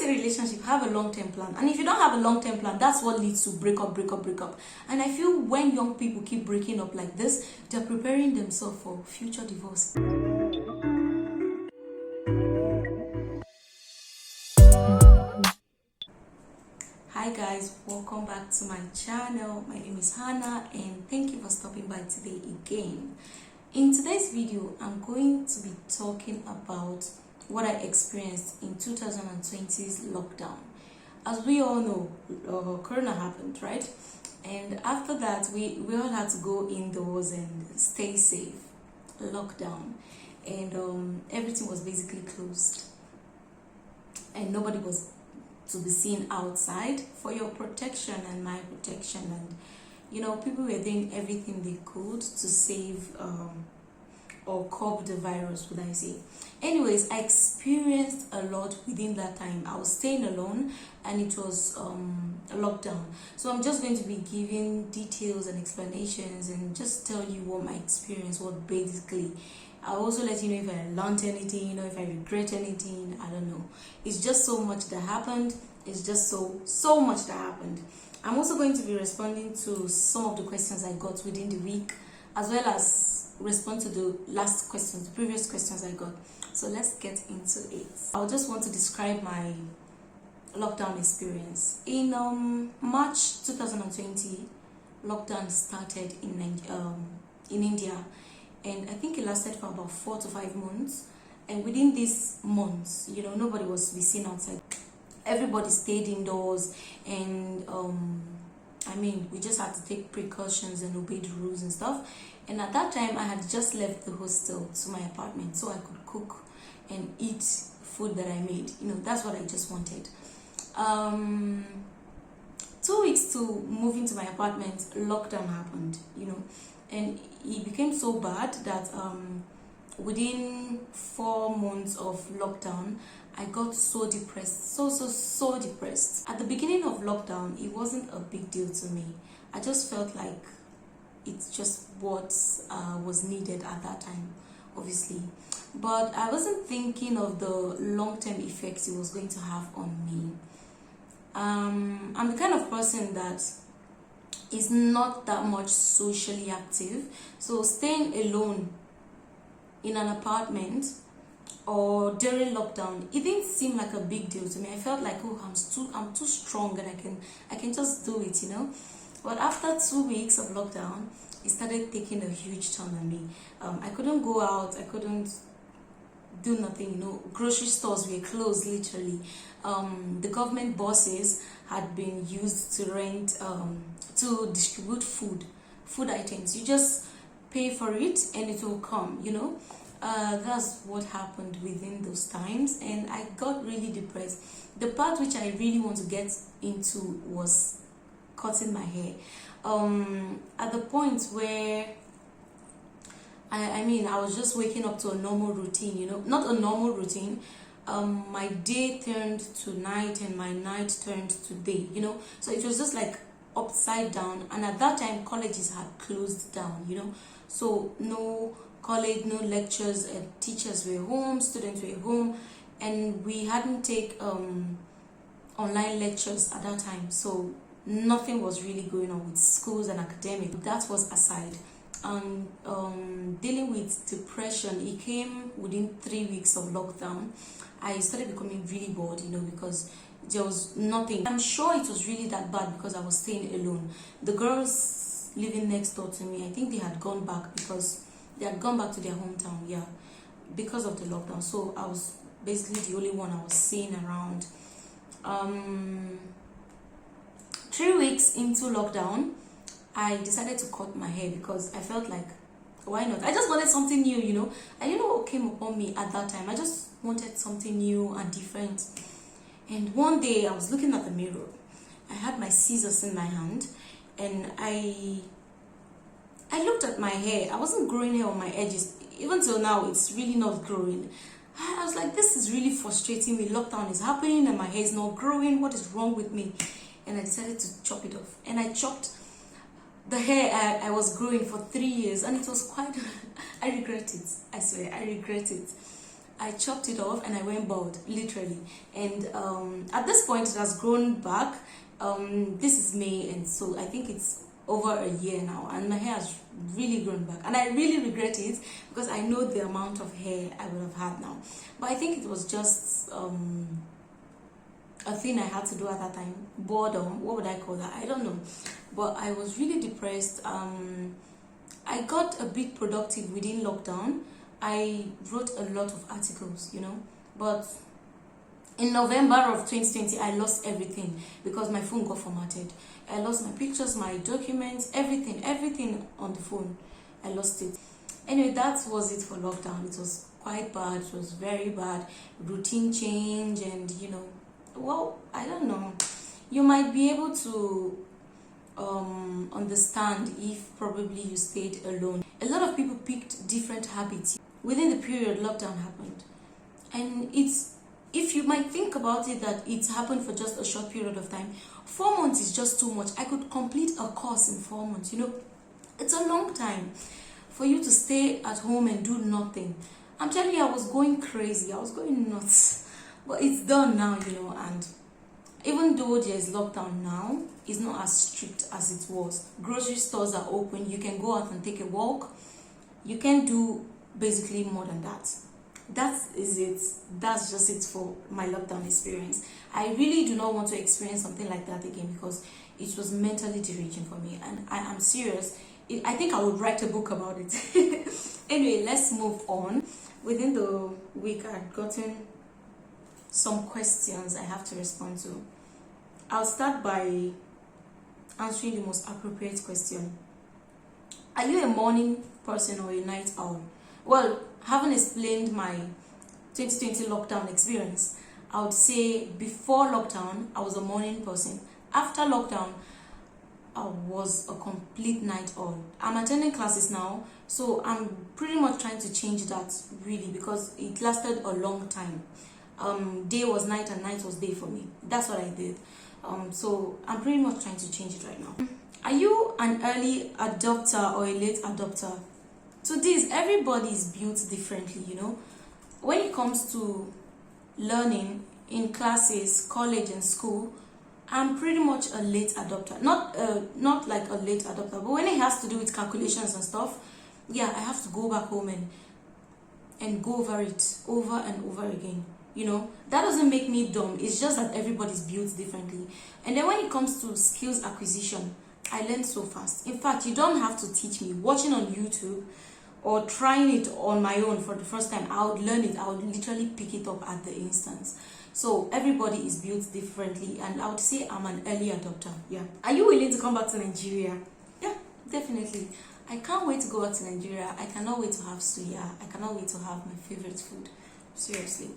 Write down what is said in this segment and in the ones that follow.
a relationship, have a long-term plan. And if you don't have a long-term plan, that's what leads to break up. And I feel when young people keep breaking up like this, they're preparing themselves for future divorce. Hi guys, welcome back to my channel. My name is Hannah and thank you for stopping by today again. In today's video, I'm going to be talking about what I experienced in 2020's lockdown. As we all know, Corona happened, right? And after that, we all had to go indoors and stay safe, lockdown. And everything was basically closed. And nobody was to be seen outside for your protection and my protection. And people were doing everything they could to save or curb the virus, would I say. Anyways, I experienced a lot within that time. I was staying alone and it was a lockdown. So I'm just going to be giving details and explanations and just tell you what my experience was basically. I'll also let you know if I learned anything, if I regret anything, I don't know. It's just so much that happened. It's just so much that happened. I'm also going to be responding to some of the questions I got within the week, as well as respond to the previous questions I got. So let's get into it. I just want to describe my lockdown experience. In March 2020, lockdown started in India. And I think it lasted for about 4 to 5 months. And within these months, nobody was to be seen outside. Everybody stayed indoors. And, we just had to take precautions and obey the rules and stuff. And at that time, I had just left the hostel to my apartment. So I could cook and eat food that I made. That's what I just wanted. 2 weeks to move into my apartment, lockdown happened, and it became so bad that within 4 months of lockdown, I got so depressed, so depressed. At the beginning of lockdown, it wasn't a big deal to me. I just felt like it's just what was needed at that time, obviously. But I wasn't thinking of the long-term effects it was going to have on me. I'm the kind of person that is not that much socially active, so staying alone in an apartment or during lockdown, it didn't seem like a big deal to me. I felt like, I'm too strong and I can just do it, But after 2 weeks of lockdown, it started taking a huge toll on me. I couldn't go out, I couldn't do nothing, grocery stores were closed literally. The government buses had been used to rent to distribute food items. You just pay for it and it will come, that's what happened within those times, and I got really depressed. The part which I really want to get into was cutting my hair. At the point where I was just waking up to a normal routine, not a normal routine. My day turned to night and my night turned to day, So it was just like upside down. And at that time, colleges had closed down, So no college, no lectures, and teachers were home, students were home. And we hadn't taken online lectures at that time. So nothing was really going on with schools and academic. That was aside. And dealing with depression, it came within 3 weeks of lockdown. I started becoming really bored, because there was nothing. I'm sure it was really that bad because I was staying alone. The girls living next door to me, I think they had gone back because they had gone back to their hometown, because of the lockdown. So I was basically the only one I was seeing around. 3 weeks into lockdown, I decided to cut my hair because I felt like, why not? I just wanted something new, I didn't know what came upon me at that time. I just wanted something new and different. And one day I was looking at the mirror. I had my scissors in my hand and I looked at my hair. I wasn't growing hair on my edges. Even till now, it's really not growing. I was like, this is really frustrating me. Lockdown is happening and my hair is not growing. What is wrong with me? And I decided to chop it off. And I chopped the hair I was growing for 3 years, and it was quite I regret it. I swear, I regret it. I chopped it off and I went bald, literally. And at this point, it has grown back. This is May, and so I think it's over a year now, and my hair has really grown back, and I really regret it because I know the amount of hair I would have had now. But I think it was just a thing I had to do at that time. Boredom, what would I call that? I don't know. But I was really depressed. I got a bit productive within lockdown. I wrote a lot of articles, but in November of 2020, I lost everything because my phone got formatted. I lost my pictures, my documents, everything on the phone. I lost it. Anyway, that was it for lockdown. It was quite bad. It was very bad. Routine change, and well, I don't know. You might be able to understand if probably you stayed alone. A lot of people picked different habits within the period lockdown happened, and if you might think about it, that it's happened for just a short period of time. 4 months is just too much. I could complete a course in 4 months. It's a long time for you to stay at home and do nothing. I'm telling you, I was going crazy. I was going nuts. But it's done now, and even though there is lockdown now, it's not as strict as it was. Grocery stores are open. You can go out and take a walk. You can do basically more than that. That is it. That's just it for my lockdown experience. I really do not want to experience something like that again because it was mentally deranging for me, and I am serious. I think I would write a book about it. Anyway, let's move on. Within the week, I've gotten some questions I have to respond to. I'll start by answering the most appropriate question. Are you a morning person or a night owl? Well, having explained my 2020 lockdown experience, I would say before lockdown, I was a morning person. After lockdown, I was a complete night owl. I'm attending classes now, so I'm pretty much trying to change that really because it lasted a long time. Day was night and night was day for me. That's what I did. So I'm pretty much trying to change it right now. Are you an early adopter or a late adopter? So everybody is built differently, When it comes to learning in classes, college and school, I'm pretty much a late adopter. Not like a late adopter, but when it has to do with calculations and stuff, yeah, I have to go back home and go over it over and over again. That doesn't make me dumb. It's just that everybody's built differently. And then when it comes to skills acquisition, I learned so fast. In fact, you don't have to teach me. Watching on YouTube or trying it on my own for the first time, I would learn it. I would literally pick it up at the instance. So everybody is built differently, and I would say I'm an early adopter. Yeah. Are you willing to come back to Nigeria? Yeah, definitely. I can't wait to go back to Nigeria. I cannot wait to have suya. I cannot wait to have my favorite food. Seriously.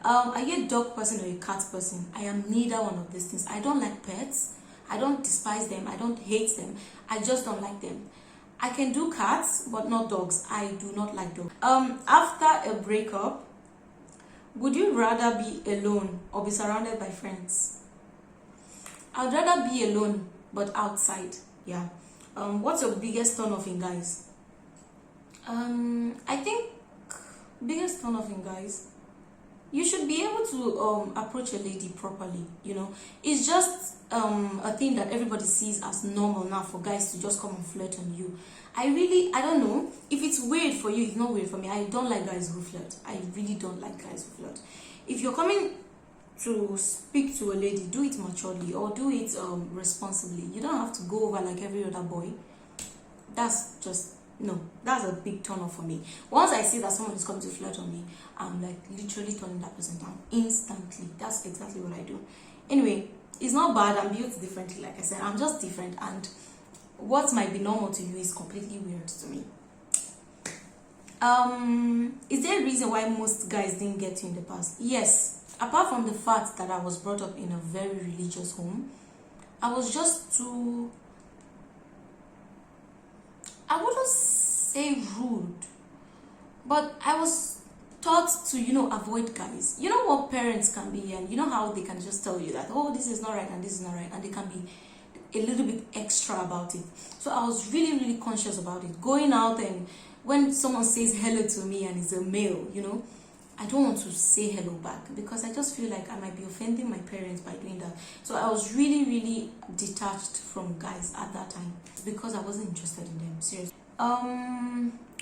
Are you a dog person or a cat person? I am neither one of these things. I don't like pets. I don't despise them. I don't hate them. I just don't like them. I can do cats, but not dogs. I do not like dogs. After a breakup, would you rather be alone or be surrounded by friends? I'd rather be alone, but outside. Yeah. What's your biggest turn off in guys? I think biggest turn off in guys, you should be able to approach a lady properly. It's just a thing that everybody sees as normal now for guys to just come and flirt on you. I don't know if it's weird for you. It's not weird for me. I don't like guys who flirt. I really don't like guys who flirt. If you're coming to speak to a lady, do it maturely or do it responsibly. You don't have to go over like every other boy. That's just no. That's a big turn off for me. Once I see that someone is coming to flirt on me, I'm like literally turning that person down instantly. That's exactly what I do. Anyway, it's not bad. I'm built differently. Like I said, I'm just different, and what might be normal to you is completely weird to me. Is there a reason why most guys didn't get to in the past? Yes. Apart from the fact that I was brought up in a very religious home, I was just too, I wouldn't say rude, but I was taught to, avoid guys. You know what parents can be, and you know how they can just tell you that, oh, this is not right and this is not right, and they can be a little bit extra about it. So I was really, really conscious about it. Going out, and when someone says hello to me and it's a male, I don't want to say hello back because I just feel like I might be offending my parents by doing that. So I was really, really detached from guys at that time because I wasn't interested in them. Seriously.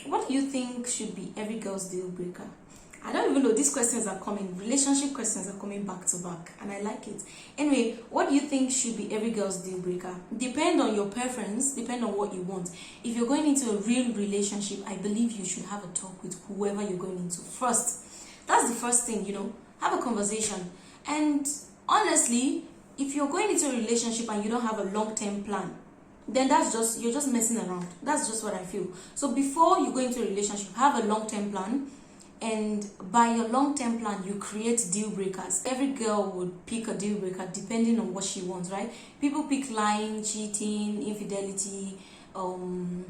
What do you think should be every girl's deal breaker? I don't even know, these questions are coming, relationship questions are coming back to back, and I like it. Anyway, what do you think should be every girl's deal breaker? Depend on your preference, depend on what you want. If you're going into a real relationship, I believe you should have a talk with whoever you're going into first. That's the first thing, have a conversation. And honestly, if you're going into a relationship and you don't have a long-term plan, then you're just messing around. That's just what I feel. So before you go into a relationship, have a long-term plan. And by your long-term plan, you create deal breakers. Every girl would pick a deal breaker depending on what she wants, right? People pick lying, cheating, infidelity, and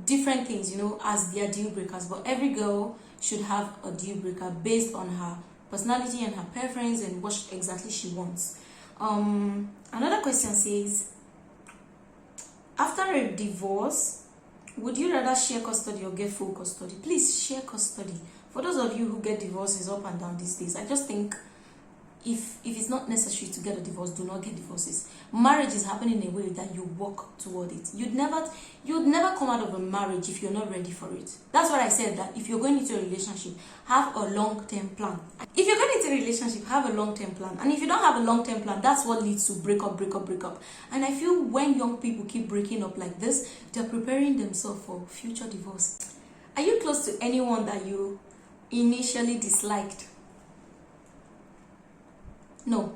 different things, as their deal breakers. But every girl should have a deal breaker based on her personality and her preference and what exactly she wants. Another question says, after a divorce, would you rather share custody or get full custody? Please share custody. For those of you who get divorces up and down these days, I just think if it's not necessary to get a divorce, do not get divorces. Marriage is happening in a way that you work toward it. You'd never come out of a marriage if you're not ready for it. That's what I said, that if you're going into a relationship, have a long-term plan. If you're going into a relationship, have a long-term plan. And if you don't have a long-term plan, that's what leads to break up. And I feel when young people keep breaking up like this, they're preparing themselves for future divorce. Are you close to anyone that you initially disliked? No,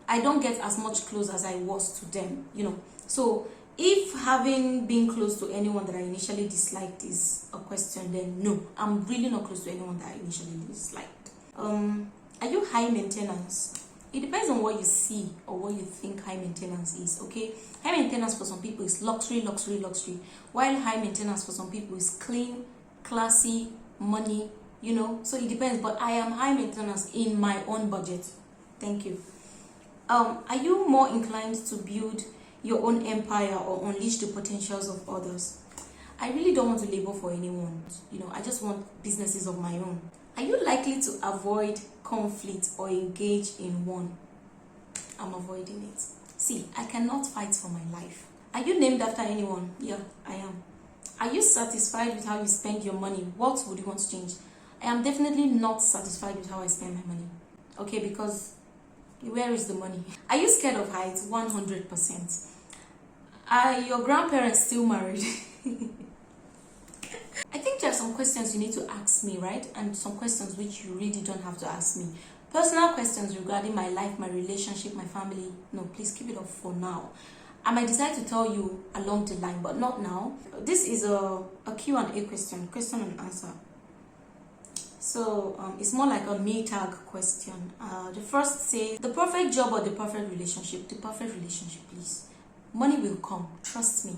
I don't get as much close as I was to them, So if having been close to anyone that I initially disliked is a question, then no, I'm really not close to anyone that I initially disliked. Are you high maintenance? It depends on what you see or what you think high maintenance is, okay? High maintenance for some people is luxury, while high maintenance for some people is clean, classy, money, So it depends, but I am high maintenance in my own budget. Thank you. Are you more inclined to build your own empire or unleash the potentials of others? I really don't want to labor for anyone. I just want businesses of my own. Are you likely to avoid conflict or engage in one? I'm avoiding it. See, I cannot fight for my life. Are you named after anyone? Yeah, I am. Are you satisfied with how you spend your money? What would you want to change? I am definitely not satisfied with how I spend my money. Okay, because where is the money? Are you scared of heights? 100%. Are your grandparents still married? I think there are some questions you need to ask me, right? And some questions which you really don't have to ask me. Personal questions regarding my life, my relationship, my family. No, please keep it up for now. I might decide to tell you along the line, but not now. This is a Q&A question and answer. So it's more like a me tag question. The first says, the perfect job or the perfect relationship? The perfect relationship, please. Money will come, trust me.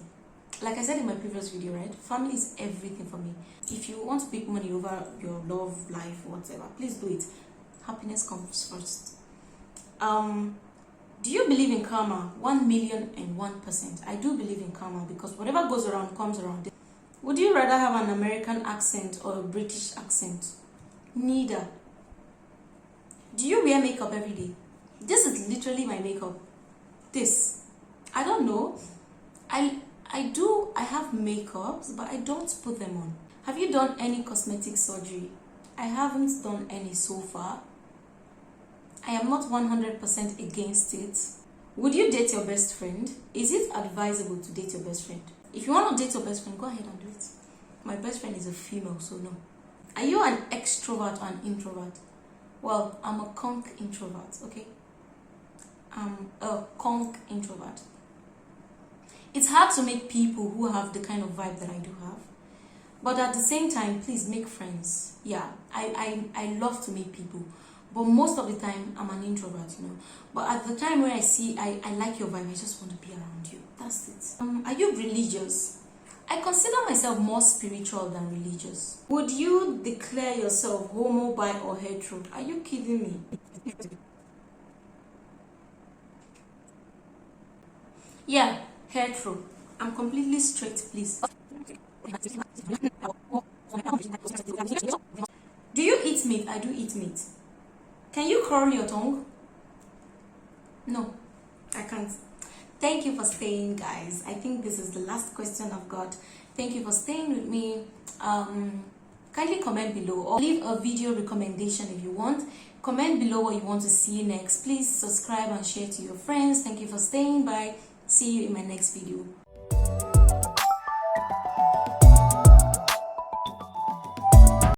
Like I said in my previous video, right? Family is everything for me. If you want to pick money over your love, life, whatever, please do it. Happiness comes first. Do you believe in karma? 1,000,001%. I do believe in karma because whatever goes around comes around. Would you rather have an American accent or a British accent? Neither. Do you wear makeup every day? This is literally my makeup. This. I don't know. I have makeups, but I don't put them on. Have you done any cosmetic surgery? I haven't done any so far. I am not 100% against it. Would you date your best friend? Is it advisable to date your best friend? If you want to date your best friend, go ahead and do it. My best friend is a female, so no. Are you an extrovert or an introvert? Well, I'm a conk introvert, okay? I'm a conk introvert. It's hard to make people who have the kind of vibe that I do have. But at the same time, please make friends. Yeah, I love to meet people. But most of the time, I'm an introvert, But at the time where I like your vibe, I just want to be around you. That's it. Are you religious? I consider myself more spiritual than religious. Would you declare yourself homo, bi, or hetero? Are you kidding me? Yeah, hetero. I'm completely straight, please. eat meat? I do eat meat. Can you curl your tongue? No, I can't. Thank you for staying, guys. I think this is the last question I've got. Thank you for staying with me. Kindly comment below or leave a video recommendation if you want. Comment below what you want to see next. Please subscribe and share to your friends. Thank you for staying. Bye. See you in my next video.